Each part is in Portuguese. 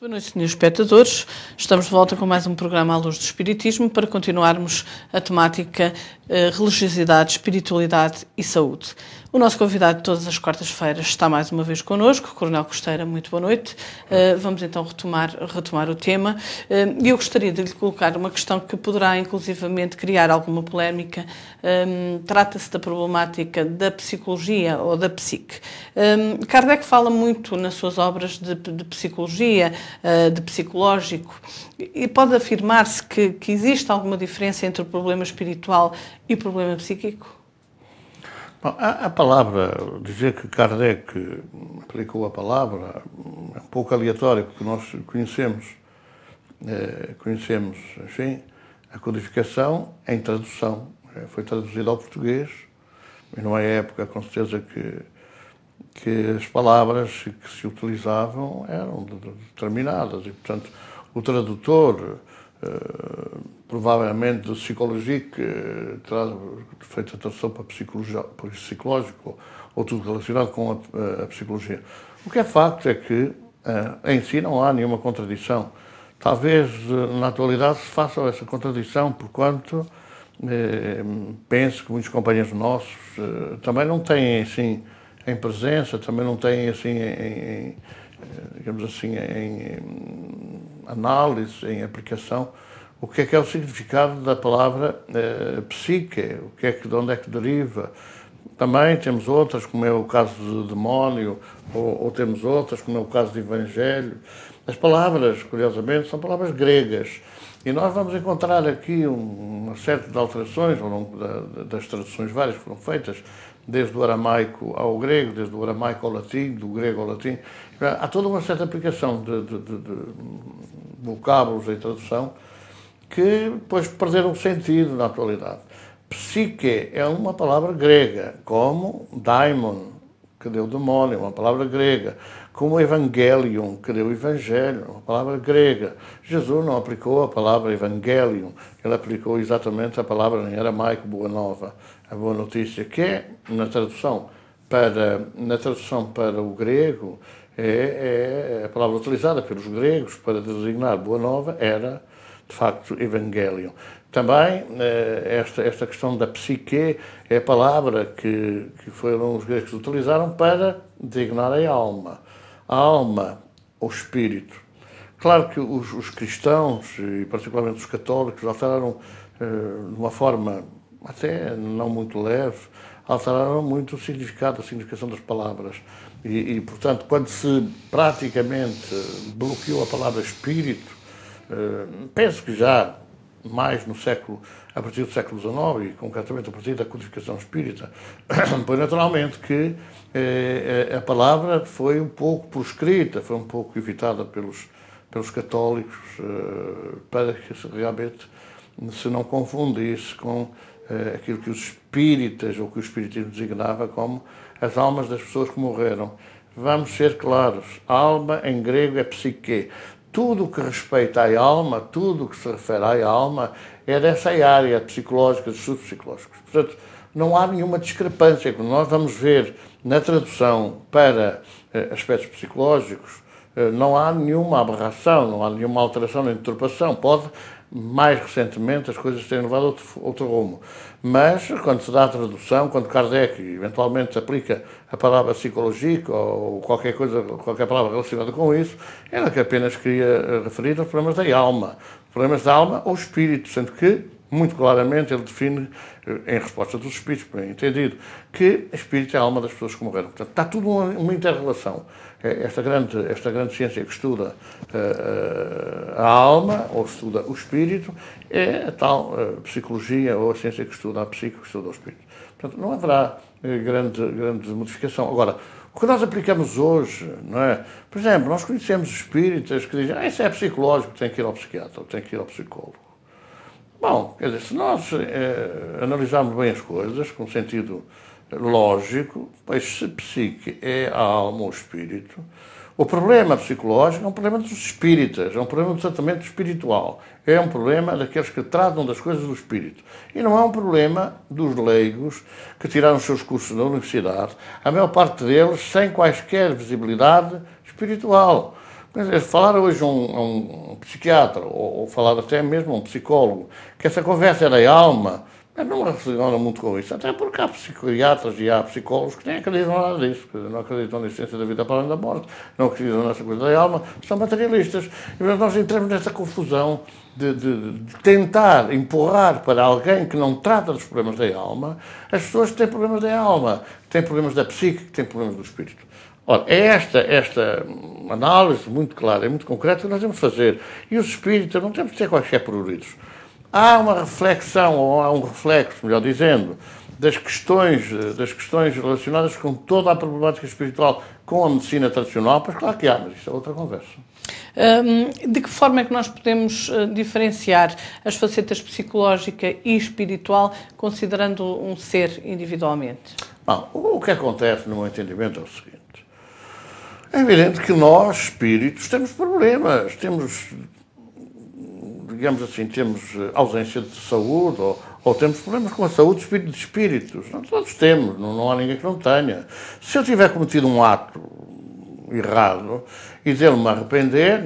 Boa noite, senhores espectadores. Estamos de volta com mais um programa à luz do Espiritismo para continuarmos a temática religiosidade, espiritualidade e saúde. O nosso convidado de todas as quartas-feiras está mais uma vez connosco, Coronel Costeira, muito boa noite. Vamos então retomar o tema e eu gostaria de lhe colocar uma questão que poderá inclusivamente criar alguma polémica. Trata-se da problemática da psicologia ou da psique. Kardec fala muito nas suas obras de psicologia, de psicológico, e pode afirmar-se que existe alguma diferença entre o problema espiritual e o problema psíquico? Bom, a palavra, dizer que Kardec aplicou a palavra é um pouco aleatório, porque nós conhecemos, enfim, a codificação em tradução. Foi traduzido ao português, e numa época, com certeza, que as palavras que se utilizavam eram determinadas, e, portanto, o tradutor, provavelmente de psicologia, que terá feito a tradução para psicológico ou tudo relacionado com a psicologia. O que é facto é que em si não há nenhuma contradição. Talvez na atualidade se faça essa contradição, porquanto penso que muitos companheiros nossos também não têm assim em presença, também não têm assim digamos assim, em análise, em aplicação, o que é o significado da palavra psique, de onde é que deriva. Também temos outras, como é o caso de demónio, ou temos outras, como é o caso de evangelho. As palavras, curiosamente, são palavras gregas. E nós vamos encontrar aqui uma série de alterações ao longo das traduções várias que foram feitas, desde o aramaico ao grego, desde o aramaico ao latim, do grego ao latim. Há toda uma certa aplicação de vocábulos em tradução que depois perderam o sentido na atualidade. Psique é uma palavra grega, como daimon, que deu demónio, uma palavra grega, como evangelium, que deu evangelho, uma palavra grega. Jesus não aplicou a palavra evangelium, ele aplicou exatamente a palavra em aramaico boa nova, a boa notícia, que é, na tradução para o grego, a palavra utilizada pelos gregos para designar boa nova era, de facto, evangelium. Também, esta questão da psique é a palavra que foram os gregos que utilizaram para designar a alma. A alma, o espírito. Claro que os cristãos, e particularmente os católicos, alteraram de uma forma até não muito leve, alteraram muito o significado, a significação das palavras. E portanto, quando se praticamente bloqueou a palavra espírito, penso que já mais a partir do século XIX, e concretamente a partir da codificação espírita, pois naturalmente que a palavra foi um pouco proscrita, foi um pouco evitada pelos católicos, para que realmente se não confundisse com aquilo que os espíritas, ou que o espiritismo designava como as almas das pessoas que morreram. Vamos ser claros, alma em grego é psique. Tudo o que respeita à alma, tudo o que se refere à alma, é dessa área psicológica, dos estudos psicológicos. Portanto, não há nenhuma discrepância. Quando nós vamos ver na tradução para aspectos psicológicos, não há nenhuma aberração, não há nenhuma alteração nem deturpação. Pode, mais recentemente, as coisas terem levado outro rumo. Mas, quando se dá a tradução, quando Kardec eventualmente aplica a palavra psicológica ou qualquer palavra relacionada com isso, ela que apenas queria referir aos problemas da alma. Problemas da alma ou espírito, sendo que, muito claramente, ele define, em resposta dos espíritos, bem entendido, que espírito é a alma das pessoas que morreram. Portanto, está tudo uma inter-relação. Esta grande ciência que estuda a alma, ou estuda o espírito, é a tal psicologia, ou a ciência que estuda a psique, que estuda o espírito. Portanto, não haverá grande modificação. Agora, o que nós aplicamos hoje, não é? Por exemplo, nós conhecemos espíritas que dizem isso é psicológico, tem que ir ao psiquiatra, tem que ir ao psicólogo. Bom, quer dizer, se nós analisarmos bem as coisas, com sentido lógico, pois se psique é a alma ou o espírito, o problema psicológico é um problema dos espíritas, é um problema do tratamento espiritual, é um problema daqueles que tratam das coisas do espírito. E não é um problema dos leigos que tiraram os seus cursos na universidade, a maior parte deles sem quaisquer visibilidade espiritual. Mas falar hoje a um psiquiatra, ou falar até mesmo a um psicólogo, que essa conversa é da alma, não relaciona muito com isso. Até porque há psiquiatras e há psicólogos que nem acreditam nada disso, que não acreditam na existência da vida para além da morte, não acreditam nessa coisa da alma, são materialistas. E nós entramos nessa confusão de tentar empurrar para alguém que não trata dos problemas da alma as pessoas que têm problemas da alma, que têm problemas da psique, que têm problemas do espírito. Ora, é esta análise muito clara e muito concreta que nós temos de fazer. E os espíritos não temos de ser quaisquer pruridos. Há uma reflexão, ou há um reflexo, melhor dizendo, das questões relacionadas com toda a problemática espiritual com a medicina tradicional, pois claro que há, mas isso é outra conversa. De que forma é que nós podemos diferenciar as facetas psicológica e espiritual, considerando um ser individualmente? Bom, o que acontece, no meu entendimento, é o seguinte. É evidente que nós, espíritos, temos problemas, digamos assim, temos ausência de saúde, ou temos problemas com a saúde de espíritos. Não, todos temos, não há ninguém que não tenha. Se eu tiver cometido um ato errado e dele me arrepender,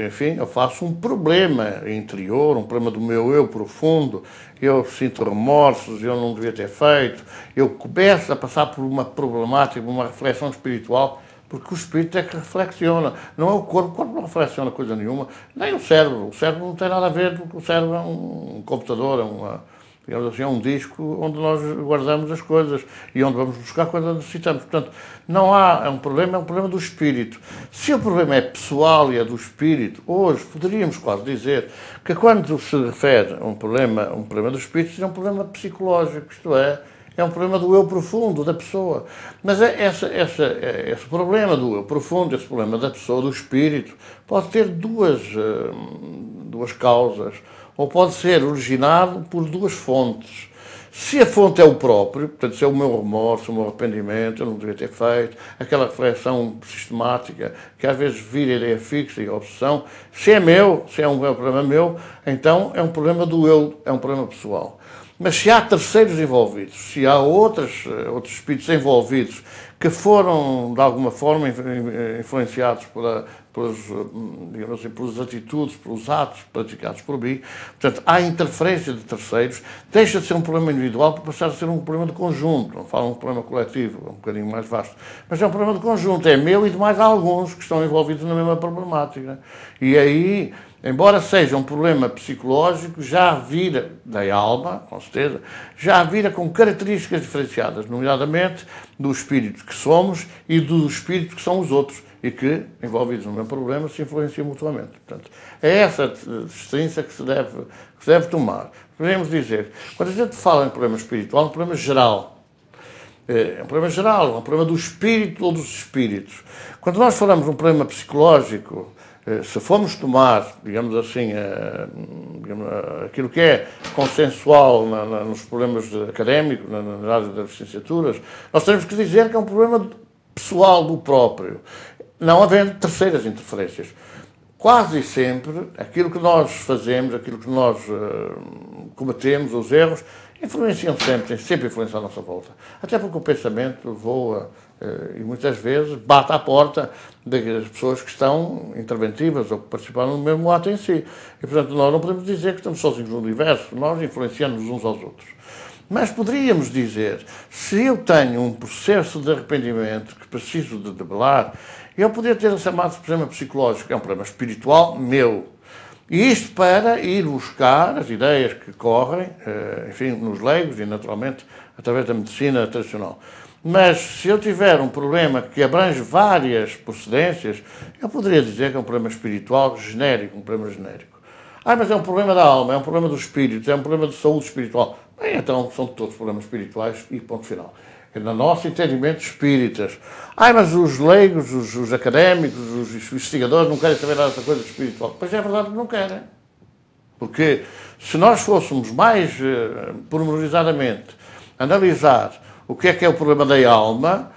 enfim, eu faço um problema interior, um problema do meu eu profundo, eu sinto remorsos, eu não devia ter feito, eu começo a passar por uma problemática, uma reflexão espiritual, porque o espírito é que reflexiona, não é o corpo não reflexiona coisa nenhuma, nem o cérebro não tem nada a ver, porque o cérebro é um computador, digamos assim, é um disco onde nós guardamos as coisas e onde vamos buscar quando necessitamos. Portanto, não há, é um problema do espírito. Se o problema é pessoal e é do espírito, hoje poderíamos quase dizer que quando se refere a um problema do espírito, é um problema psicológico, isto é um problema do eu profundo da pessoa. Mas esse problema do eu profundo, esse problema da pessoa, do espírito, pode ter duas causas, ou pode ser originado por duas fontes. Se a fonte é o próprio, portanto, se é o meu remorso, o meu arrependimento, eu não devia ter feito, aquela reflexão sistemática, que às vezes vira ideia fixa e obsessão, se é um problema meu, então é um problema do eu, é um problema pessoal. Mas se há terceiros envolvidos, se há outros espíritos envolvidos que foram, de alguma forma, influenciados pelas atitudes, pelos atos praticados por mim, portanto, há interferência de terceiros, deixa de ser um problema individual para passar a ser um problema de conjunto. Não falo um problema coletivo, é um bocadinho mais vasto, mas é um problema de conjunto, é meu e de mais alguns que estão envolvidos na mesma problemática. E aí, embora seja um problema psicológico, já vira da alma, com certeza, já vira com características diferenciadas, nomeadamente do espírito que somos e do espírito que são os outros, e que, envolvidos no mesmo problema, se influenciam mutuamente. Portanto, é essa distinção que se deve tomar. Podemos dizer, quando a gente fala em problema espiritual, é um problema geral. É um problema geral, é um problema do espírito ou dos espíritos. Quando nós falamos de um problema psicológico, se formos tomar, digamos assim, aquilo que é consensual nos problemas académicos, na área das licenciaturas, nós temos que dizer que é um problema pessoal do próprio, não havendo terceiras interferências. Quase sempre, aquilo que nós fazemos, aquilo que nós cometemos, os erros, influenciam sempre, têm sempre influência à nossa volta. Até porque o pensamento voa e muitas vezes bate à porta das pessoas que estão interventivas ou que participaram no mesmo ato em si. E, portanto, nós não podemos dizer que estamos sozinhos no universo, nós influenciamos uns aos outros. Mas poderíamos dizer, se eu tenho um processo de arrependimento que preciso de debelar, eu poderia ter chamado de problema psicológico, é um problema espiritual meu. E isto para ir buscar as ideias que correm, enfim, nos leigos e, naturalmente, através da medicina tradicional. Mas, se eu tiver um problema que abrange várias procedências, eu poderia dizer que é um problema espiritual genérico, um problema genérico. Mas é um problema da alma, é um problema do espírito, é um problema de saúde espiritual. Bem, então, são todos problemas espirituais e ponto final. É no nosso entendimento espíritas. Mas os leigos, os académicos, os investigadores não querem saber nada dessa coisa espiritual. Pois é verdade que não querem. Porque se nós fôssemos mais pormenorizadamente analisar o que é o problema da alma,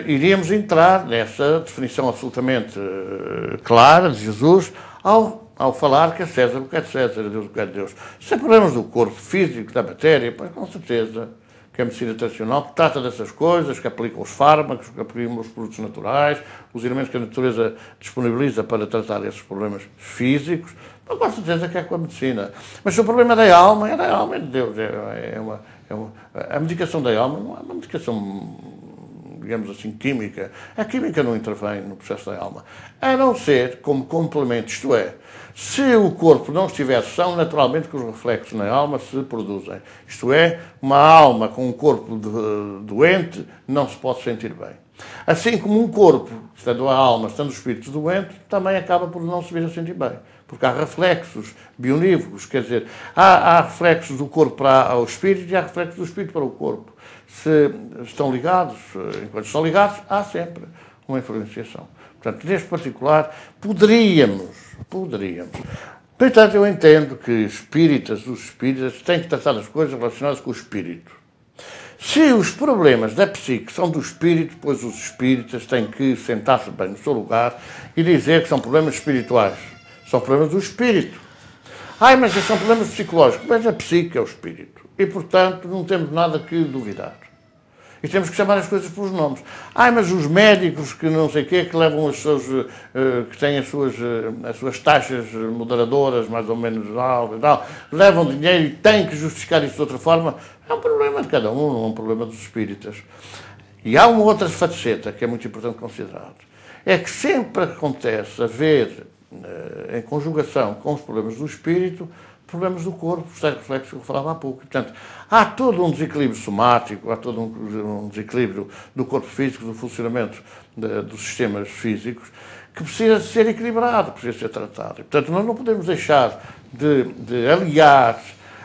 iríamos entrar nessa definição absolutamente clara de Jesus ao falar que é César o que é de César, é Deus o que é de Deus. Se é problemas do corpo físico, da matéria, pois com certeza que é a medicina tradicional, que trata dessas coisas, que aplica os fármacos, que aplica os produtos naturais, os elementos que a natureza disponibiliza para tratar esses problemas físicos. Não gosto de dizer que é com a medicina. Mas se o problema da alma, é de Deus. A medicação da alma não é uma medicação, digamos assim, química. A química não intervém no processo da alma. A não ser como complemento, isto é, se o corpo não estiver são, naturalmente que os reflexos na alma se produzem. Isto é, uma alma com um corpo doente não se pode sentir bem. Assim como um corpo, estando a alma, estando o espírito doente, também acaba por não se vir a sentir bem. Porque há reflexos bionívocos, quer dizer, há reflexos do corpo para o espírito e há reflexos do espírito para o corpo. Se estão ligados, enquanto estão ligados, há sempre uma influenciação. Portanto, neste particular, poderíamos. No entanto, eu entendo que os espíritas têm que tratar das coisas relacionadas com o espírito. Se os problemas da psique são do espírito, pois os espíritas têm que sentar-se bem no seu lugar e dizer que são problemas espirituais. São problemas do espírito. Mas são problemas psicológicos. Mas a psique é o espírito. E, portanto, não temos nada que duvidar. E temos que chamar as coisas pelos nomes. Mas os médicos que não sei o quê, que levam os seus, que têm as suas taxas moderadoras, mais ou menos altas e tal, levam dinheiro e têm que justificar isso de outra forma. É um problema de cada um, não é um problema dos espíritas. E há uma outra faceta que é muito importante considerar. É que sempre acontece haver, em conjugação com os problemas do espírito, problemas do corpo, os tais reflexos que eu falava há pouco. Portanto, há todo um desequilíbrio somático, há todo um desequilíbrio do corpo físico, do funcionamento dos sistemas físicos, que precisa ser equilibrado, precisa ser tratado. E, portanto, nós não podemos deixar de aliar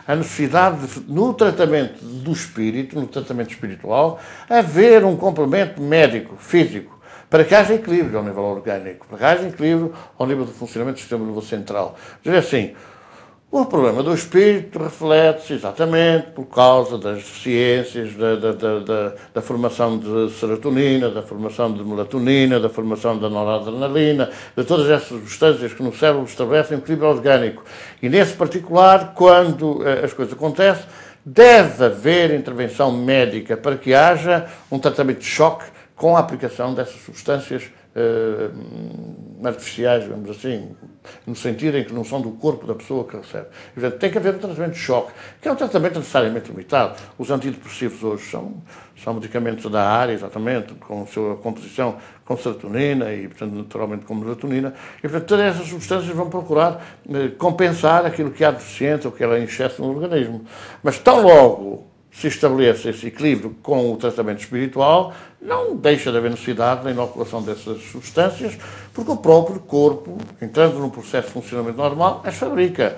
a necessidade, no tratamento do espírito, no tratamento espiritual, haver um complemento médico, físico, para que haja equilíbrio ao nível orgânico, para que haja equilíbrio ao nível do funcionamento do sistema nervoso central. Dizer assim, o problema do espírito reflete-se exatamente por causa das deficiências da formação de serotonina, da formação de melatonina, da formação da noradrenalina, de todas essas substâncias que no cérebro estabelecem um equilíbrio orgânico. E nesse particular, quando as coisas acontecem, deve haver intervenção médica para que haja um tratamento de choque com a aplicação dessas substâncias artificiais, digamos assim, no sentido em que não são do corpo da pessoa que recebe. E, portanto, tem que haver um tratamento de choque, que é um tratamento necessariamente limitado. Os antidepressivos hoje são medicamentos da área, exatamente, com a sua composição com serotonina e, portanto, naturalmente com melatonina. E, portanto, todas essas substâncias vão procurar compensar aquilo que há deficiente ou que há em excesso no organismo. Mas tão logo se estabelece esse equilíbrio com o tratamento espiritual, não deixa de haver necessidade da inoculação dessas substâncias, porque o próprio corpo, entrando num processo de funcionamento normal, as fabrica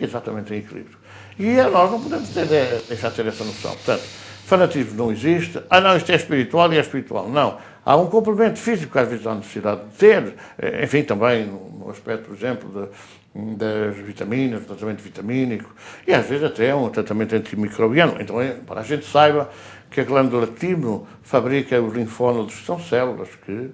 exatamente em equilíbrio. E nós não podemos deixar de ter essa noção. Portanto, fanatismo não existe. Não, isto é espiritual e é espiritual. Não. Há um complemento físico que às vezes há necessidade de ter, enfim, também no aspecto, por exemplo, das vitaminas, do tratamento vitamínico, e às vezes até um tratamento antimicrobiano. Então, para a gente saiba que a glândula timo fabrica os linfónodos, que são células que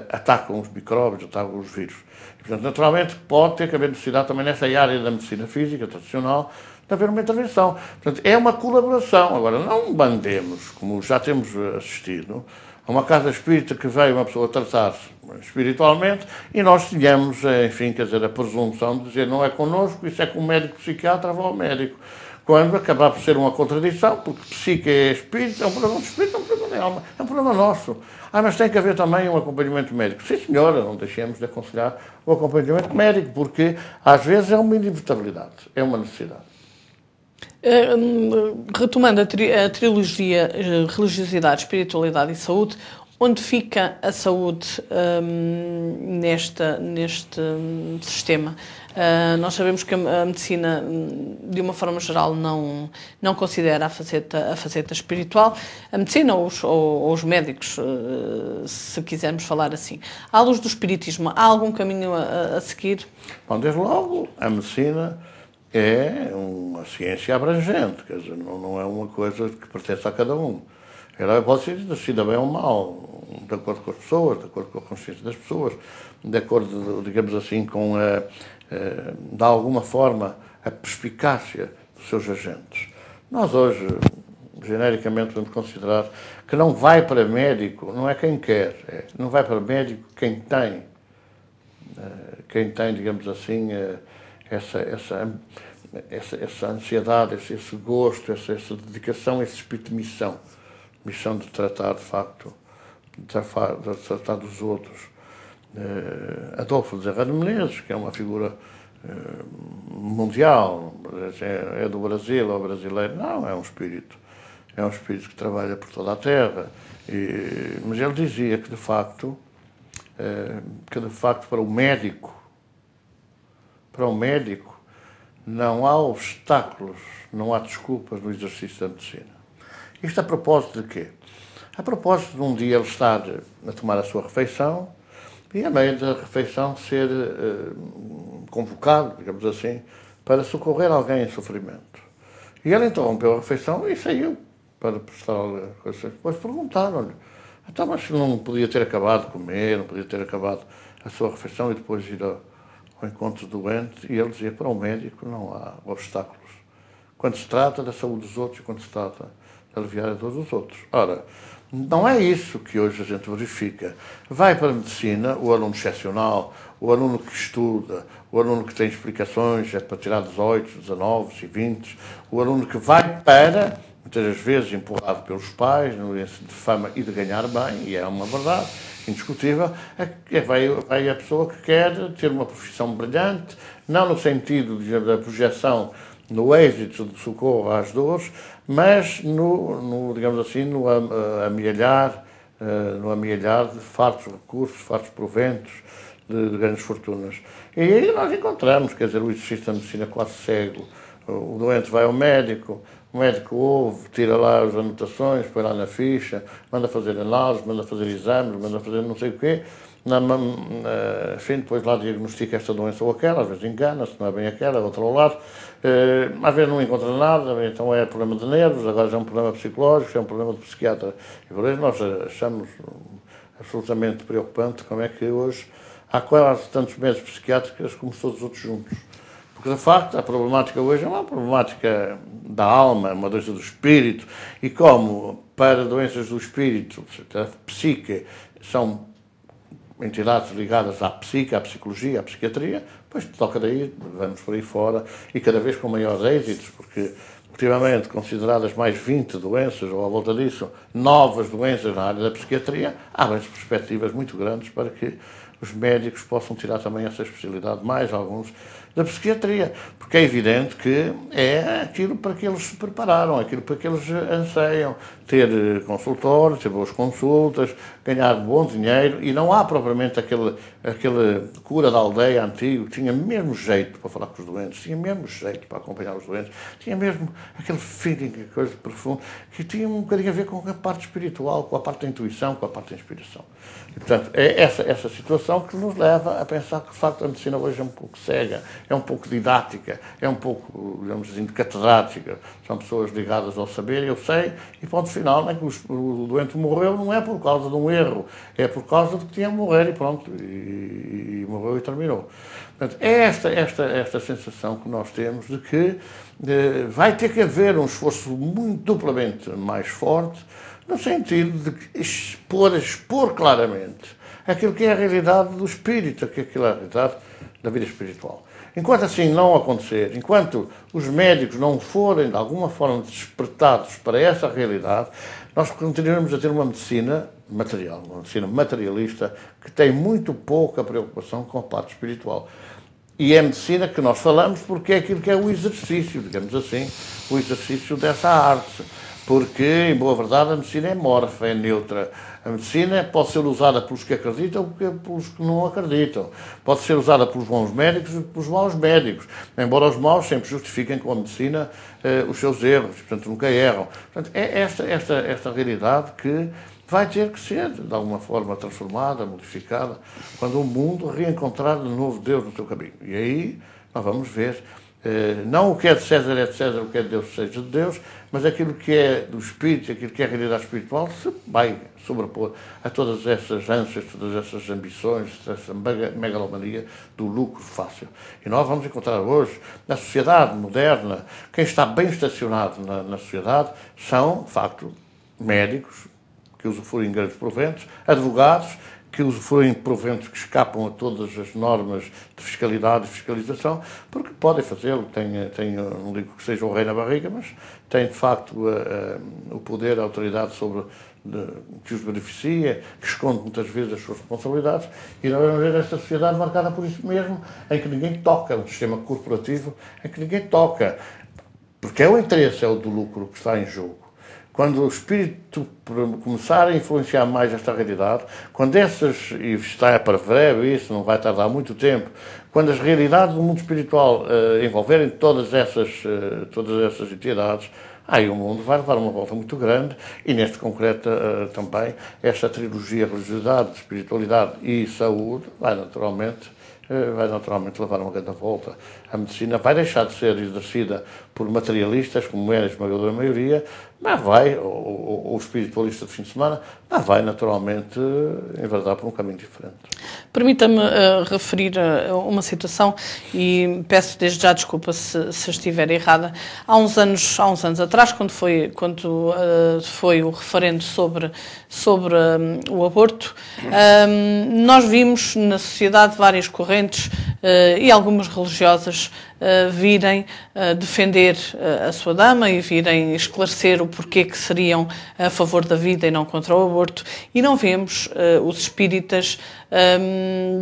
atacam os micróbios, atacam os vírus. E, portanto, naturalmente, pode ter que haver necessidade também nessa área da medicina física tradicional de haver uma intervenção. Portanto, é uma colaboração. Agora, não bandemos, como já temos assistido, a uma casa espírita que veio uma pessoa tratar-se espiritualmente e nós tínhamos, enfim, quer dizer, a presunção de dizer não é connosco, isso é com o médico psiquiatra, vá ao médico. Quando acabar por ser uma contradição, porque psique é espírito, é um problema do espírito, é um problema da alma, é um problema nosso. Mas tem que haver também um acompanhamento médico. Sim, senhora, não deixemos de aconselhar o acompanhamento médico, porque às vezes é uma inevitabilidade, é uma necessidade. Retomando a trilogia religiosidade, espiritualidade e saúde, onde fica a saúde neste sistema? Nós sabemos que a medicina, de uma forma geral, não considera a faceta espiritual. A medicina ou os médicos, se quisermos falar assim. À luz do espiritismo, há algum caminho a seguir? Bom, desde logo, a medicina é uma ciência abrangente, quer dizer, não é uma coisa que pertence a cada um. Ela pode ser exercida bem ou mal, de acordo com as pessoas, de acordo com a consciência das pessoas, de acordo, digamos assim, com, de alguma forma, a perspicácia dos seus agentes. Nós hoje, genericamente podemos considerar que não vai para médico, não é quem quer, não vai para médico quem tem, digamos assim, essa ansiedade, esse gosto, essa dedicação, esse espírito de missão de tratar, de facto, de tratar dos outros. Adolfo de Serrano Menezes, que é uma figura mundial, é do Brasil, é o brasileiro, não, é um espírito que trabalha por toda a terra, mas ele dizia que de facto para o médico não há obstáculos, não há desculpas no exercício da medicina. Isto a propósito de quê? A propósito de um dia ele estar a tomar a sua refeição e, a meio da refeição, ser convocado, digamos assim, para socorrer alguém em sofrimento. E ele interrompeu a refeição e saiu para prestar alguma coisa. Depois perguntaram-lhe, então, mas não podia ter acabado de comer, não podia ter acabado a sua refeição e depois ir ao encontro do doente? E ele dizia, para o médico não há obstáculos. Quando se trata da saúde dos outros e quando se trata de aliviar a dor dos outros. Ora, não é isso que hoje a gente verifica. Vai para a medicina o aluno excepcional, o aluno que estuda, o aluno que tem explicações, é para tirar 18, 19 e 20, o aluno que vai para, muitas vezes empurrado pelos pais, no índice de fama e de ganhar bem, e é uma verdade indiscutível, vai a pessoa que quer ter uma profissão brilhante, não no sentido da projeção no êxito do socorro às dores, mas digamos assim, no amealhar de fartos recursos, fartos proventos, de grandes fortunas. E aí nós encontramos, quer dizer, o exercício da medicina quase cego. O doente vai ao médico, o médico ouve, tira lá as anotações, põe lá na ficha, manda fazer análises, manda fazer exames, manda fazer não sei o quê. Enfim, depois lá diagnostica esta doença ou aquela, às vezes engana-se, não é bem aquela, outra ao lado. Às vezes não encontra nada, então é problema de nervos, agora já é um problema psicológico, já é um problema de psiquiatra. E por isso nós achamos absolutamente preocupante como é que hoje há quase tantos médicos psiquiátricos como todos os outros juntos. Porque, de facto, a problemática hoje é uma problemática da alma, uma doença do espírito, e como para doenças do espírito, a psique, são entidades ligadas à psique, à psicologia, à psiquiatria, pois toca daí, vamos por aí fora, e cada vez com maiores êxitos, porque, ultimamente, consideradas mais 20 doenças, ou à volta disso, novas doenças na área da psiquiatria, abrem-se perspectivas muito grandes para que os médicos possam tirar também essa especialidade, mais alguns, da psiquiatria, porque é evidente que é aquilo para que eles se prepararam, aquilo para que eles anseiam, ter consultórios, ter boas consultas, ganhar bom dinheiro, e não há propriamente aquele cura da aldeia antigo que tinha mesmo jeito para falar com os doentes, tinha mesmo jeito para acompanhar os doentes, tinha mesmo aquele feeling, coisa profunda, que tinha um bocadinho a ver com a parte espiritual, com a parte da intuição, com a parte da inspiração. E, portanto, é essa situação que nos leva a pensar que, de facto, a medicina hoje é um pouco cega, é um pouco didática, é um pouco, digamos assim, catedrática. São pessoas ligadas ao saber, eu sei, e ponto final, é que o doente morreu não é por causa de um erro, é por causa de que tinha que morrer e pronto, e morreu e terminou. Portanto, é esta sensação que nós temos de que vai ter que haver um esforço muito duplamente mais forte, no sentido de expor claramente aquilo que é a realidade do espírito, aquilo que é a realidade da vida espiritual. Enquanto assim não acontecer, enquanto os médicos não forem de alguma forma despertados para essa realidade, nós continuaremos a ter uma medicina material, uma medicina materialista, que tem muito pouca preocupação com a parte espiritual. E é a medicina que nós falamos porque é aquilo que é o exercício, digamos assim, o exercício dessa arte. Porque, em boa verdade, a medicina é morfa, é neutra. A medicina pode ser usada pelos que acreditam ou pelos que não acreditam. Pode ser usada pelos bons médicos e pelos maus médicos. Embora os maus sempre justifiquem com a medicina os seus erros, portanto nunca erram. Portanto, é esta realidade que vai ter que ser, de alguma forma, transformada, modificada, quando o mundo reencontrar de novo Deus no seu caminho. E aí nós vamos ver Não o que é de César é de César, o que é de Deus seja de Deus, mas aquilo que é do espírito, aquilo que é a realidade espiritual, se vai sobrepor a todas essas ânsias, todas essas ambições, essa megalomania do lucro fácil. E nós vamos encontrar hoje, na sociedade moderna, quem está bem estacionado na sociedade são, de facto, médicos, que usufruem grandes proventos, advogados, que usufruem de proventos que escapam a todas as normas de fiscalidade e fiscalização, porque podem fazê-lo, não digo que seja o rei na barriga, mas têm, de facto, o poder, a autoridade sobre que os beneficia, que esconde muitas vezes as suas responsabilidades, e nós vamos ver esta sociedade marcada por isso mesmo, em que ninguém toca, um sistema corporativo em que ninguém toca, porque o interesse é o do lucro que está em jogo. Quando o espírito começar a influenciar mais esta realidade, quando e está para breve, isso não vai tardar muito tempo, quando as realidades do mundo espiritual envolverem todas essas entidades, aí o mundo vai levar uma volta muito grande, e neste concreto também, esta trilogia religiosidade, espiritualidade e saúde vai naturalmente levar uma grande volta. A medicina vai deixar de ser exercida por materialistas, como é a esmagadora maioria, mas vai, ou espiritualista de fim de semana, mas vai naturalmente enverdar por um caminho diferente. Permita-me referir uma situação, e peço desde já desculpa se estiver errada. Há uns anos atrás, quando foi o referendo sobre o aborto, nós vimos na sociedade várias correntes e algumas religiosas virem defender a sua dama e virem esclarecer o porquê que seriam a favor da vida e não contra o aborto, e não vemos os espíritas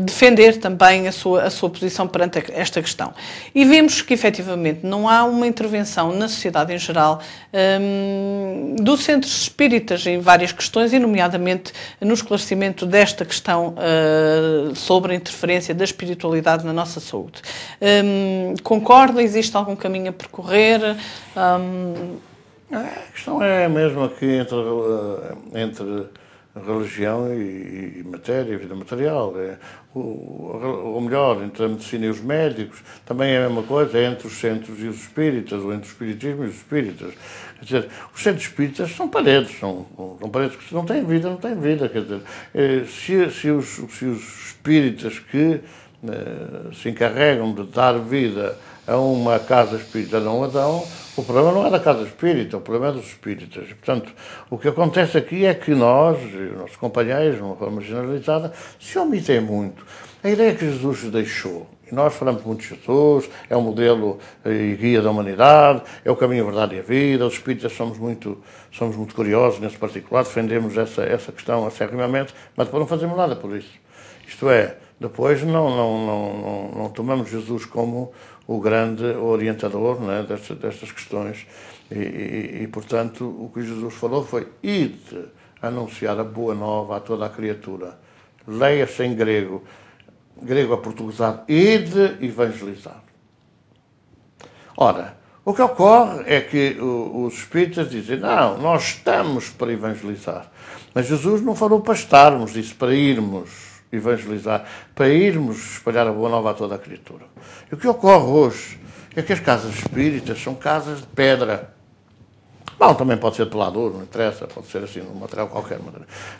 defender também a sua posição perante esta questão. E vemos que, efetivamente, não há uma intervenção na sociedade em geral dos centros espíritas em várias questões, e nomeadamente no esclarecimento desta questão sobre a interferência da espiritualidade na nossa saúde. Concorda? Existe algum caminho a percorrer? A questão é mesmo aqui entre religião e matéria, e vida material. Ou melhor, entre a medicina e os médicos, também é a mesma coisa, é entre os centros e os espíritas, ou entre o espiritismo e os espíritas. Quer dizer, os centros espíritas são paredes, são paredes que não têm vida, não têm vida. Quer dizer, se os espíritas que se encarregam de dar vida a uma casa espírita não a dão, o problema não é da casa espírita, o problema é dos espíritas. E, portanto, o que acontece aqui é que nós, e os nossos companheiros, de uma forma generalizada, se omitem muito. A ideia que Jesus deixou, e nós falamos muito de Jesus, é o modelo e guia da humanidade, é o caminho, a verdade e a vida, os espíritas somos muito curiosos nesse particular, defendemos essa questão acerrimamente, mas depois não fazemos nada por isso. Isto é, depois não tomamos Jesus como o grande orientador, né, destas questões e, portanto, o que Jesus falou foi: ide anunciar a boa nova a toda a criatura. Leia-se em grego aportuguesado, ide evangelizar. Ora, o que ocorre é que os espíritas dizem: não, nós estamos para evangelizar. Mas Jesus não falou para estarmos, disse para irmos evangelizar, para irmos espalhar a boa nova a toda a criatura. E o que ocorre hoje é que as casas espíritas são casas de pedra. Bom, também pode ser de pelador, não interessa, pode ser assim, um material qualquer.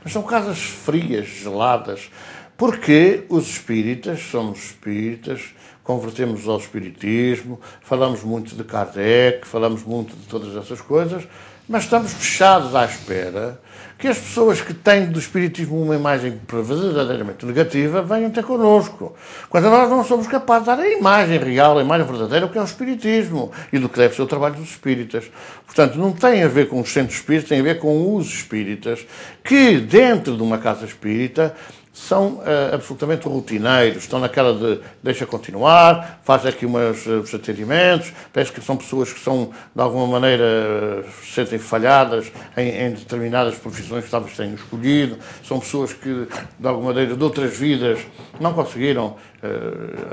Mas são casas frias, geladas, porque os espíritas, somos espíritas, convertemos ao espiritismo, falamos muito de Kardec, falamos muito de todas essas coisas, mas estamos fechados à espera que as pessoas que têm do espiritismo uma imagem verdadeiramente negativa venham ter connosco. Quando nós não somos capazes de dar a imagem real, a imagem verdadeira, o que é o espiritismo e do que deve ser o trabalho dos espíritas. Portanto, não tem a ver com os centros espíritas, tem a ver com os espíritas que, dentro de uma casa espírita, são absolutamente rotineiros, estão naquela de deixa continuar, fazem aqui os atendimentos, parece que são pessoas que são, de alguma maneira, se sentem falhadas em determinadas profissões que talvez tenham escolhido, são pessoas que, de alguma maneira, de outras vidas, não conseguiram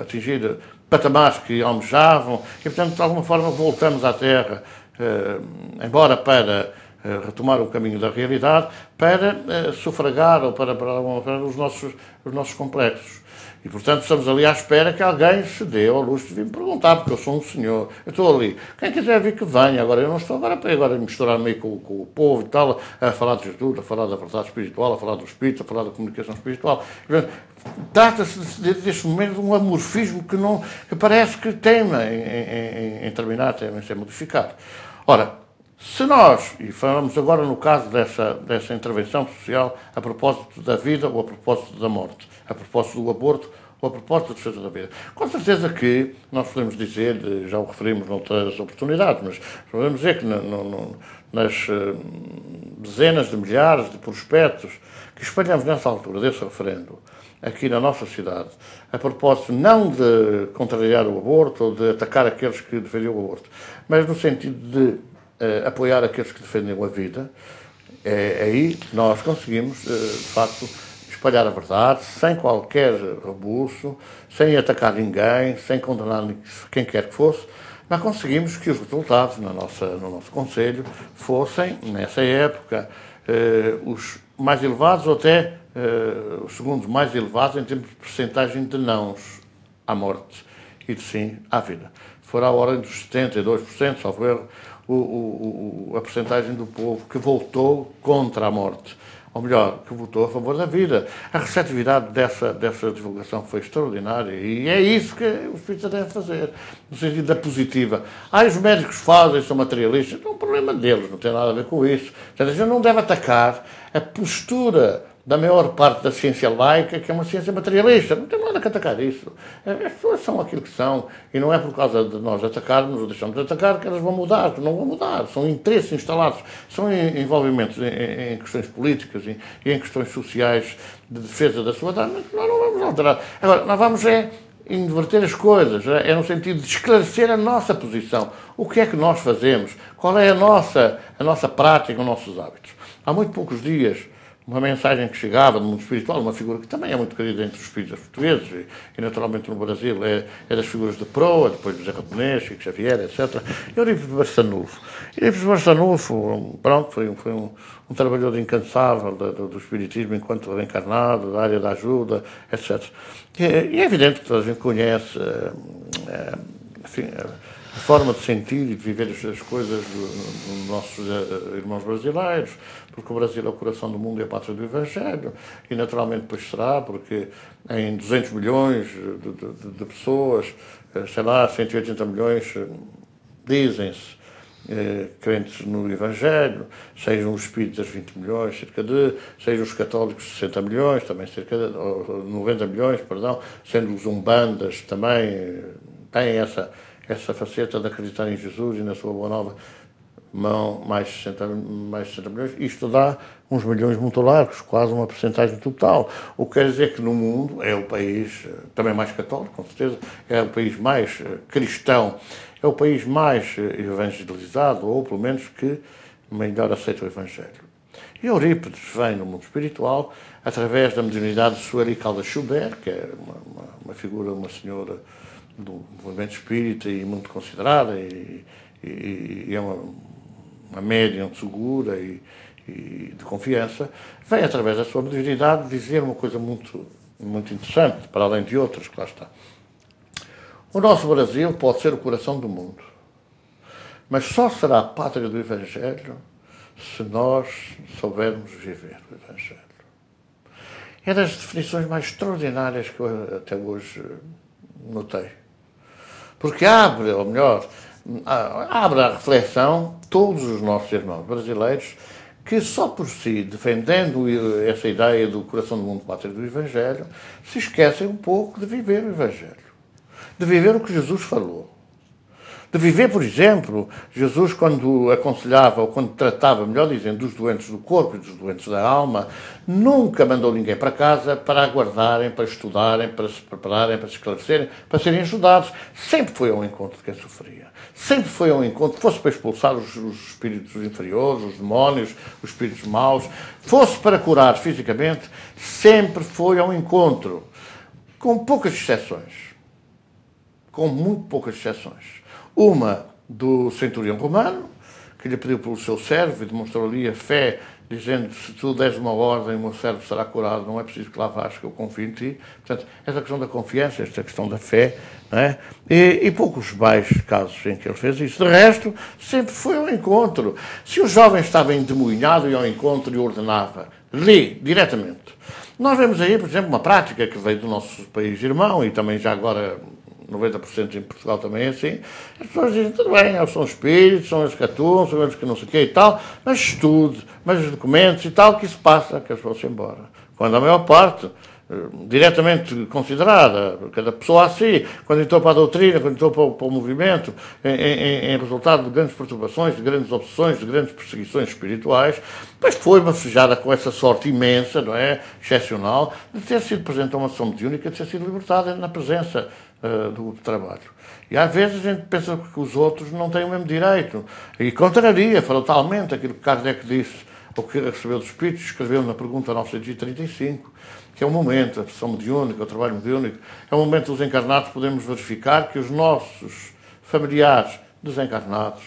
atingir patamares que almejavam, e, portanto, de alguma forma, voltamos à Terra, embora para retomar o caminho da realidade, para sufragar ou para os nossos complexos. E, portanto, estamos ali à espera que alguém se dê ao luxo de vir me perguntar, porque eu sou um senhor, eu estou ali. Quem quiser vir que venha, agora eu não estou agora a misturar-me com o povo e tal, a falar de Jesus, a falar da verdade espiritual, a falar do Espírito, a falar da comunicação espiritual. Trata-se deste momento de um amorfismo que parece que teima em terminar, teima em ser modificado. Ora, se nós, e falamos agora no caso dessa intervenção social a propósito da vida ou a propósito da morte, a propósito do aborto ou a propósito da defesa da vida, com certeza que nós podemos dizer, já o referimos noutras oportunidades, mas podemos dizer que nas dezenas de milhares de prospectos que espalhamos nessa altura desse referendo aqui na nossa cidade, a propósito não de contrariar o aborto ou de atacar aqueles que defendiam o aborto, mas no sentido de apoiar aqueles que defendem a vida, aí nós conseguimos, de facto, espalhar a verdade, sem qualquer rebuço, sem atacar ninguém, sem condenar quem quer que fosse, mas conseguimos que os resultados no nosso Conselho fossem, nessa época, os mais elevados, ou até os segundos mais elevados em termos de percentagem de nãos à morte e de sim à vida. Fora a ordem dos 72%, salvo erro, a percentagem do povo que votou contra a morte. Ou melhor, que votou a favor da vida. A receptividade dessa divulgação foi extraordinária e é isso que os espíritas devem fazer, no sentido da positiva. Os médicos fazem, são materialistas, é um problema deles, não tem nada a ver com isso. Portanto, a gente não deve atacar a postura da maior parte da ciência laica, que é uma ciência materialista. Não tem nada que atacar isso. As pessoas são aquilo que são, e não é por causa de nós atacarmos ou deixarmos de atacar que elas vão mudar, que não vão mudar. São interesses instalados, são envolvimentos em questões políticas e em questões sociais de defesa da sua dama, que nós não vamos alterar. Agora, nós vamos inverter as coisas, é no sentido de esclarecer a nossa posição. O que é que nós fazemos? Qual é a nossa prática, os nossos hábitos? Há muito poucos dias, uma mensagem que chegava do mundo espiritual, uma figura que também é muito querida entre os espíritas portugueses e naturalmente no Brasil é das figuras de Proa, depois de José Raponês, Chico Xavier, etc. E Eurípides Barçanufo. Eurípides Barçanufo, pronto, foi um trabalhador incansável do espiritismo enquanto reencarnado, da área da ajuda, etc. E é evidente que toda a gente conhece enfim, a forma de sentir e de viver as coisas dos nossos irmãos brasileiros, porque o Brasil é o coração do mundo e a pátria do Evangelho, e naturalmente depois será, porque em 200 milhões de pessoas, sei lá, 180 milhões dizem-se crentes no Evangelho, sejam os espíritas 20 milhões, sejam os católicos 60 milhões, também cerca de 90 milhões, perdão, sendo os umbandas também têm essa faceta de acreditar em Jesus e na sua boa nova, mais 60 milhões. Isto dá uns milhões muito largos, quase uma percentagem total. O que quer dizer que no mundo é o país também mais católico, com certeza, é o país mais cristão, é o país mais evangelizado, ou pelo menos que melhor aceita o Evangelho. E Eurípides vem no mundo espiritual através da mediunidade de Sueli Caldas Schubert, que é uma figura, uma senhora do movimento espírita e muito considerada e é uma médium segura e de confiança, vem através da sua mediunidade dizer uma coisa muito, muito interessante, para além de outras que lá está. O nosso Brasil pode ser o coração do mundo, mas só será a pátria do Evangelho se nós soubermos viver o Evangelho. É das definições mais extraordinárias que eu até hoje notei. Porque abre, ou melhor, abre à reflexão todos os nossos irmãos brasileiros que só por si, defendendo essa ideia do coração do mundo pátria do Evangelho, se esquecem um pouco de viver o Evangelho, de viver o que Jesus falou. De viver, por exemplo, Jesus quando aconselhava, ou quando tratava, melhor dizendo, dos doentes do corpo e dos doentes da alma, nunca mandou ninguém para casa para aguardarem, para estudarem, para se prepararem, para se esclarecerem, para serem ajudados. Sempre foi ao encontro de quem sofria. Sempre foi ao encontro, fosse para expulsar os espíritos inferiores, os demónios, os espíritos maus, fosse para curar fisicamente, sempre foi ao encontro, com poucas exceções. Com muito poucas exceções. Uma do centurião romano, que lhe pediu pelo seu servo e demonstrou ali a fé dizendo: se tu deres uma ordem, o meu servo será curado, não é preciso que lá vás, que eu confio em ti. Portanto, esta questão da confiança, esta questão da fé, não é? E poucos mais casos em que ele fez isso. De resto, sempre foi ao encontro. Se o jovem estava endemoinhado, ia ao encontro e ordenava. Lê, diretamente. Nós vemos aí, por exemplo, uma prática que veio do nosso país irmão, e também já agora 90% em Portugal também é assim. As pessoas dizem: tudo bem, eles são espíritos, são eles que atuam, são eles que não sei o quê e tal, mas estude, mas os documentos e tal, que isso passa, que eles vão-se embora. Quando a maior parte, diretamente considerada, cada pessoa assim, quando entrou para a doutrina, quando entrou para o movimento, em resultado de grandes perturbações, de grandes obsessões, de grandes perseguições espirituais, depois foi bafejada com essa sorte imensa, não é? Excepcional, de ter sido presente a uma ação mediúnica, de ter sido libertada na presença do trabalho. E às vezes a gente pensa que os outros não têm o mesmo direito, e contraria frontalmente aquilo que Kardec disse, ou que recebeu dos Espíritos, escreveu na pergunta 935, que é um momento, a sessão mediúnica, o trabalho mediúnico, é um momento dos encarnados podemos verificar que os nossos familiares desencarnados,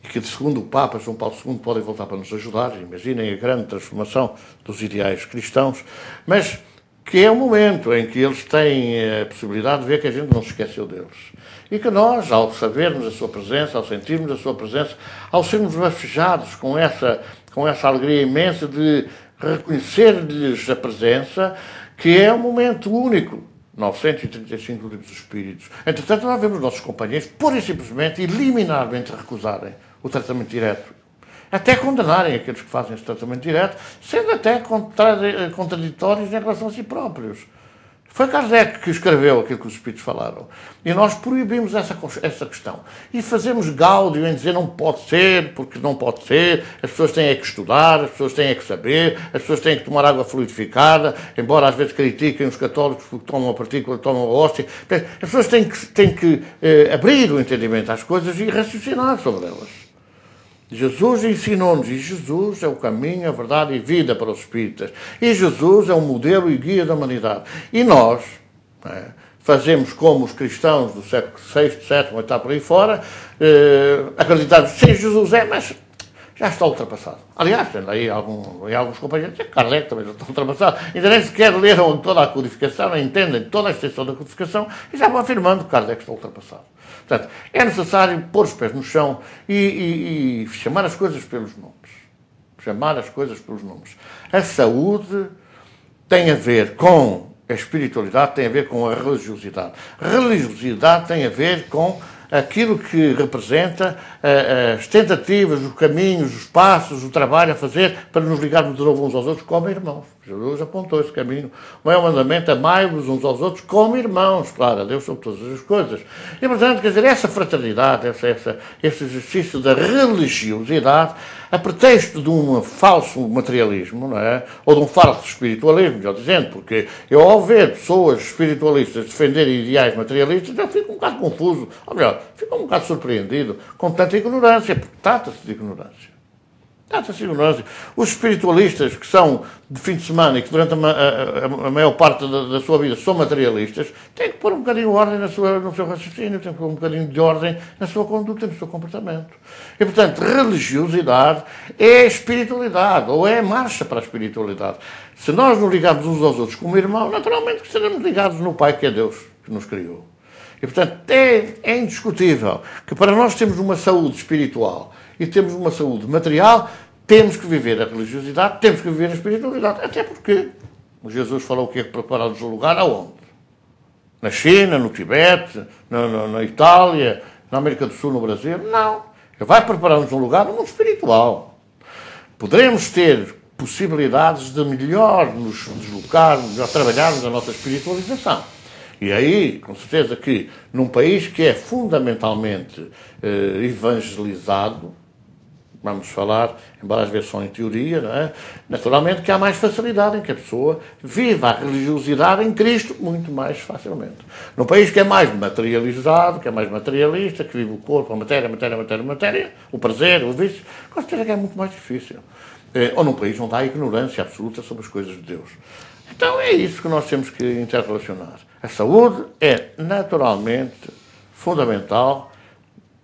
e que, segundo o Papa João Paulo II, podem voltar para nos ajudar, imaginem a grande transformação dos ideais cristãos, mas que é um momento em que eles têm a possibilidade de ver que a gente não se esqueceu deles. E que nós, ao sabermos a sua presença, ao sentirmos a sua presença, ao sermos bafejados com essa alegria imensa de reconhecer-lhes a presença, que é um momento único. 935 do Livro dos Espíritos. Entretanto, nós vemos nossos companheiros, pura e simplesmente, liminarmente recusarem o tratamento direto. Até condenarem aqueles que fazem esse tratamento direto, sendo até contraditórios em relação a si próprios. Foi Kardec que escreveu aquilo que os Espíritos falaram. E nós proibimos essa questão. E fazemos gáudio em dizer: não pode ser, porque não pode ser, as pessoas têm que estudar, as pessoas têm que saber, as pessoas têm que tomar água fluidificada, embora às vezes critiquem os católicos porque tomam a partícula, tomam a hóstia. As pessoas têm que abrir o entendimento às coisas e raciocinar sobre elas. Jesus ensinou-nos, e Jesus é o caminho, a verdade e vida para os espíritas. E Jesus é o modelo e guia da humanidade. E nós fazemos como os cristãos do século VI, VII, VIII, por aí fora, acreditamos: sim, Jesus é, mas já está ultrapassado. Aliás, tem aí alguns companheiros, Kardec também já está ultrapassado, ainda nem sequer leram toda a codificação, não entendem toda a extensão da codificação, e já vão afirmando que Kardec está ultrapassado. Portanto, é necessário pôr os pés no chão e chamar as coisas pelos nomes. Chamar as coisas pelos nomes. A saúde tem a ver com a espiritualidade, tem a ver com a religiosidade. A religiosidade tem a ver com aquilo que representa as tentativas, os caminhos, os passos, o trabalho a fazer para nos ligarmos de novo uns aos outros como irmãos. Jesus apontou esse caminho. O maior mandamento: amai-vos uns aos outros como irmãos. Claro, a Deus sobre todas as coisas. E, portanto, quer dizer, essa fraternidade, esse exercício da religiosidade, a pretexto de um falso materialismo, não é? Ou de um falso espiritualismo, melhor dizendo, porque eu, ao ver pessoas espiritualistas defenderem ideais materialistas, eu fico um bocado confuso, ou melhor, fico um bocado surpreendido com tanta ignorância, porque trata-se de ignorância. Trata-se de ignorância. Os espiritualistas que são de fim de semana e que durante a maior parte da sua vida são materialistas, têm que pôr um bocadinho de ordem no seu raciocínio, têm que pôr um bocadinho de ordem na sua conduta, no seu comportamento. E, portanto, religiosidade é espiritualidade, ou é marcha para a espiritualidade. Se nós nos ligarmos uns aos outros como irmãos, naturalmente que seremos ligados no Pai, que é Deus, que nos criou. E, portanto, é indiscutível que para nós termos uma saúde espiritual e temos uma saúde material, temos que viver a religiosidade, temos que viver a espiritualidade. Até porque Jesus falou que ia preparar-nos um lugar aonde? Na China, no Tibete, na Itália, na América do Sul, no Brasil? Não. Ele vai preparar-nos um lugar no mundo espiritual. Poderemos ter possibilidades de melhor nos deslocarmos, melhor trabalharmos a nossa espiritualização. E aí, com certeza que num país que é fundamentalmente evangelizado, vamos falar, embora às vezes só em teoria, não é? Naturalmente que há mais facilidade em que a pessoa viva a religiosidade em Cristo muito mais facilmente. Num país que é mais materializado, que é mais materialista, que vive o corpo, a matéria, o prazer, o vício, com certeza que é muito mais difícil. Ou num país onde há ignorância absoluta sobre as coisas de Deus. Então é isso que nós temos que interrelacionar. A saúde é naturalmente fundamental,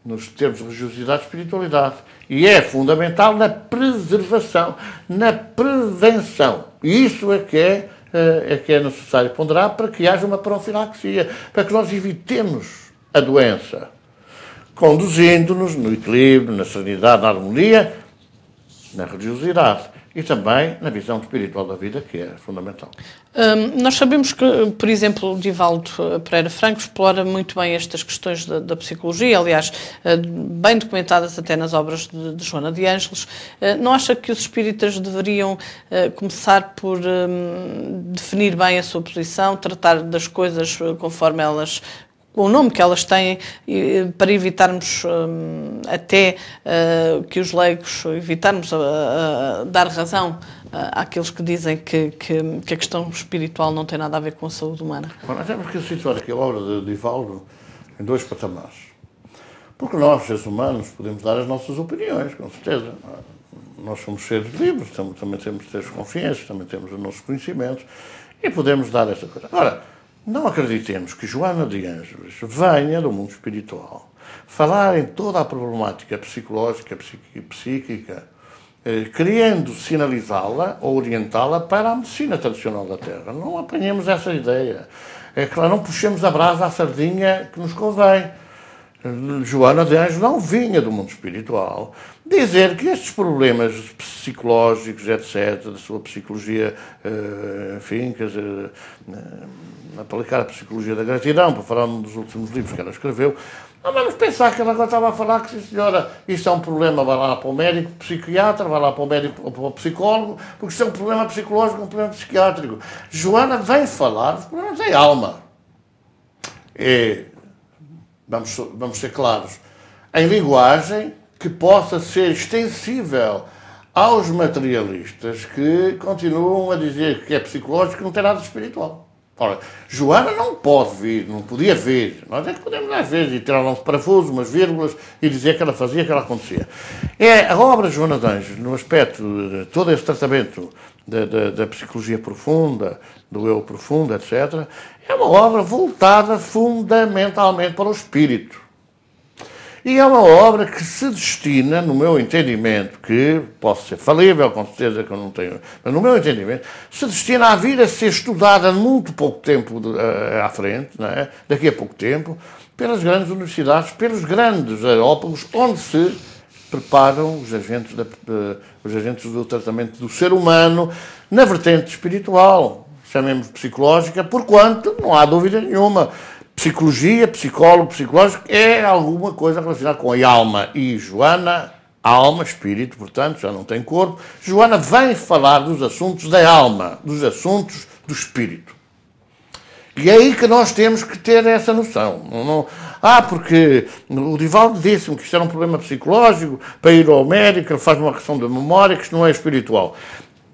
nos termos de religiosidade e espiritualidade. E é fundamental na preservação, na prevenção. E isso é que é necessário ponderar para que haja uma profilaxia, para que nós evitemos a doença, conduzindo-nos no equilíbrio, na serenidade, na harmonia, na religiosidade e também na visão espiritual da vida, que é fundamental. Nós sabemos que, por exemplo, o Divaldo Pereira Franco explora muito bem estas questões da psicologia, aliás, bem documentadas até nas obras de Joana de Ângeles. Não acha que os espíritas deveriam começar por definir bem a sua posição, tratar das coisas conforme elas, o nome que elas têm, para evitarmos até que os leigos, evitarmos dar razão àqueles que dizem que a questão espiritual não tem nada a ver com a saúde humana? Bom, nós temos que situar aqui a obra de Divaldo em dois patamares. Porque nós, seres humanos, podemos dar as nossas opiniões, com certeza. Nós somos seres livres, também temos de ter consciências, também temos os nossos conhecimentos e podemos dar essa coisa. Agora, não acreditemos que Joana de Ângeles venha do mundo espiritual falar em toda a problemática psicológica e psíquica, querendo sinalizá-la ou orientá-la para a medicina tradicional da Terra. Não apanhemos essa ideia. É claro, não puxemos a brasa à sardinha que nos convém. Joana de Ângeles não vinha do mundo espiritual dizer que estes problemas psicológicos, etc., da sua psicologia, enfim, quer dizer, aplicar a psicologia da gratidão, para falar num dos últimos livros que ela escreveu, não vamos pensar que ela agora estava a falar que, sim, senhora, isto é um problema, vai lá para o médico psiquiatra, vai lá para o médico, para o psicólogo, porque isto é um problema psicológico, um problema psiquiátrico. Joana vem falar dos problemas da alma. E vamos ser claros, em linguagem que possa ser extensível aos materialistas que continuam a dizer que é psicológico e não tem nada de espiritual. Ora, Joana não pode vir, não podia vir. Nós é que podemos às vezes e tirar uns parafusos, umas vírgulas e dizer que ela fazia, que ela acontecia. É a obra de Joana de Ângeles, no aspecto de todo esse tratamento da psicologia profunda, do eu profundo, etc., é uma obra voltada fundamentalmente para o espírito. E é uma obra que se destina, no meu entendimento, que posso ser falível, com certeza que eu não tenho, mas no meu entendimento, se destina a vir a ser estudada muito pouco tempo à frente, não é? Daqui a pouco tempo, pelas grandes universidades, pelos grandes aerópagos, onde se preparam os agentes do tratamento do ser humano na vertente espiritual, chamemos psicológica, porquanto não há dúvida nenhuma. Psicologia, psicólogo, psicológico é alguma coisa relacionada com a alma. E Joana, alma, espírito, portanto, já não tem corpo. Joana vem falar dos assuntos da alma, dos assuntos do espírito. E é aí que nós temos que ter essa noção. Porque o Divaldo disse-me que isto era um problema psicológico, para ir ao médico, ele faz uma regressão da memória, que isto não é espiritual.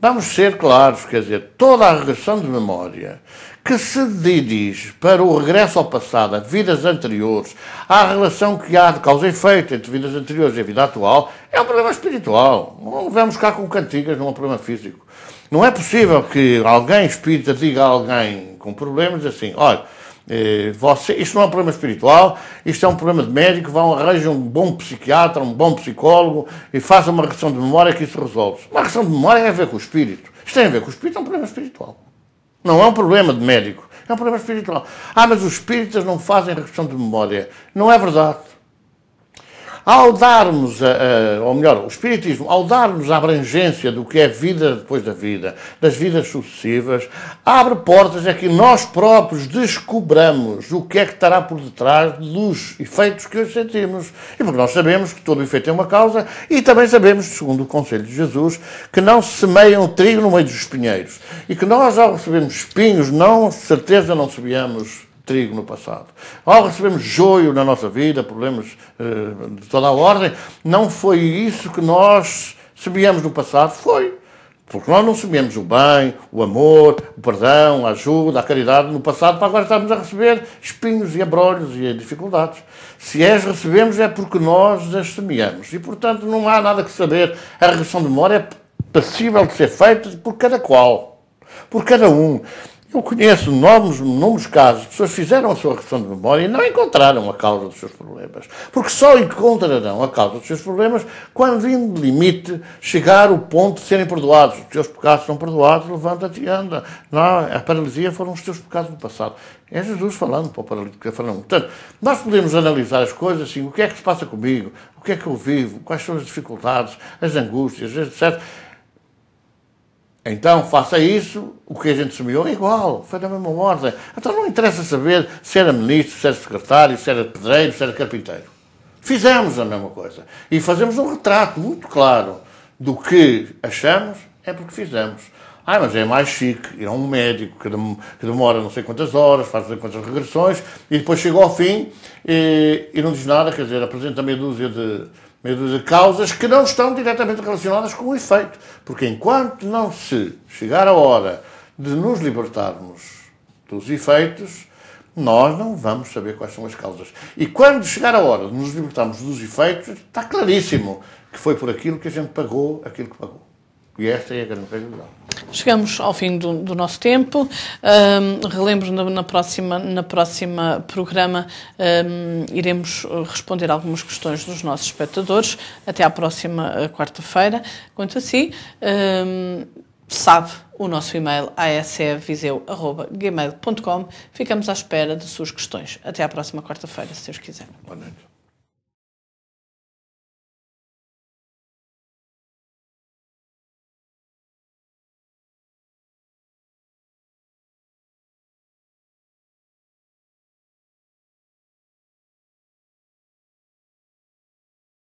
Vamos ser claros, quer dizer, toda a regressão de memória que se dirige para o regresso ao passado, a vidas anteriores, à relação que há de causa e efeito entre vidas anteriores e a vida atual, é um problema espiritual. Não vamos cá com cantigas, não é um problema físico. Não é possível que alguém espírita diga a alguém com problemas assim, olha, isto não é um problema espiritual, isto é um problema de médico, vão arranjar um bom psiquiatra, um bom psicólogo e façam uma regressão de memória que isso resolve. Uma regressão de memória tem a ver com o espírito. Isto tem a ver com o espírito, é um problema espiritual. Não é um problema de médico, é um problema espiritual. Mas os espíritas não fazem regressão de memória. Não é verdade. Ao darmos, ou melhor, o espiritismo, ao darmos a abrangência do que é vida depois da vida, das vidas sucessivas, abre portas a que nós próprios descobramos o que é que estará por detrás dos efeitos que hoje sentimos. E porque nós sabemos que todo efeito tem uma causa e também sabemos, segundo o conselho de Jesus, que não se semeiam trigo no meio dos espinheiros. E que nós, ao recebermos espinhos, certeza não semeamos trigo no passado. Ao recebemos joio na nossa vida, problemas de toda a ordem, não foi isso que nós semeamos no passado, foi. Porque nós não semeamos o bem, o amor, o perdão, a ajuda, a caridade no passado, para agora estarmos a receber espinhos e abrolhos e dificuldades. Se as recebemos é porque nós as semeamos. E, portanto, não há nada que saber. A regressão de memória é passível de ser feita por cada qual, por cada um. Eu conheço inúmeros casos, pessoas fizeram a sua revisão de memória e não encontraram a causa dos seus problemas. Porque só encontrarão a causa dos seus problemas quando, em limite, chegar o ponto de serem perdoados. Os teus pecados são perdoados, levanta-te e anda. Não, a paralisia foram os teus pecados do passado. É Jesus falando para o paralítico. Portanto, nós podemos analisar as coisas assim, o que é que se passa comigo, o que é que eu vivo, quais são as dificuldades, as angústias, etc. Então, faça isso, o que a gente semeou é igual, foi da mesma ordem. Então não interessa saber se era ministro, se era secretário, se era pedreiro, se era carpinteiro. Fizemos a mesma coisa. E fazemos um retrato muito claro do que achamos, é porque fizemos. Mas é mais chique ir a um médico que demora não sei quantas horas, faz não sei quantas regressões, e depois chega ao fim e não diz nada, quer dizer, apresenta meia dúzia de causas que não estão diretamente relacionadas com o efeito. Porque enquanto não se chegar a hora de nos libertarmos dos efeitos, nós não vamos saber quais são as causas. E quando chegar a hora de nos libertarmos dos efeitos, está claríssimo que foi por aquilo que a gente pagou aquilo que pagou. E esta é a grande realidade. Chegamos ao fim do nosso tempo. Relembro, na próxima programa iremos responder algumas questões dos nossos espectadores. Até à próxima quarta-feira. Quanto a si, sabe o nosso e-mail asevviseu@gmail.com. Ficamos à espera de suas questões. Até à próxima quarta-feira, se Deus quiser. Boa noite.